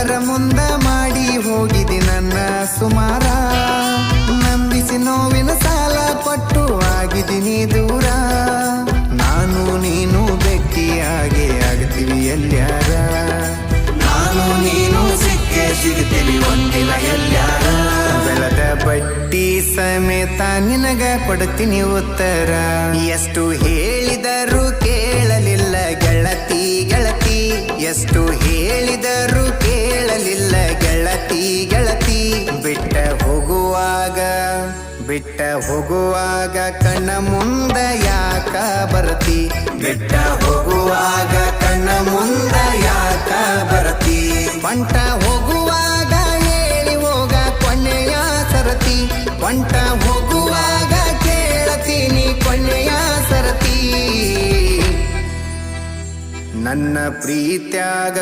ಎಲ್ಲರ ಮುಂದ ಮಾಡಿ ಹೋಗಿದಿ ನನ್ನ ಸುಮಾರ. ನಂಬಿಸಿ ನೋವಿನ ಸಾಲ ಕೊಟ್ಟು ಆಗಿದ್ದೀನಿ ದೂರ. ನಾನು ನೀನು ಬೆಕ್ಕಿಯಾಗೆ ಆಗ್ತೀವಿ ಎಲ್ಲ್ಯಾರ. ನಾನು ನೀನು ಸಿಕ್ಕೇ ಸಿಗ್ತೀವಿ ಒಂದಿನ ಎಲ್ಲ್ಯಾರ. ಬೆಳೆದ ಬಡ್ಡಿ ಸಮೇತ ನಿನಗ ಕೊಡ್ತೀನಿ ಉತ್ತರ. ಎಷ್ಟು ಹೇಳಿದರೂ ಕೇಳಲಿಲ್ಲ ಗೆಳತಿ ಗೆಳತಿ. ಎಷ್ಟು ಹೇಳಿದರೂ ಕೇಳಲಿಲ್ಲ ಗೆಳತಿ ಗೆಳತಿ. ಬಿಟ್ಟ ಹೋಗುವಾಗ ಕಣ್ಣ ಮುಂದ ಯಾಕ ಬರತಿ. ಬಿಟ್ಟ ಹೋಗುವಾಗ ಕಣ್ಣ ಮುಂದ ಯಾಕ ಬರತಿ. ಬಂಟ ಹೋಗುವಾಗ ಹೇಳಿ ಹೋಗ ಕೊನೆಯ ಸರತಿ. ಬಂಟ ಹೋಗುವಾಗ ಕೇಳತೀನಿ ಕೊನೆಯ ಸರತಿ. ನನ್ನ ಪ್ರೀತ್ಯಾಗ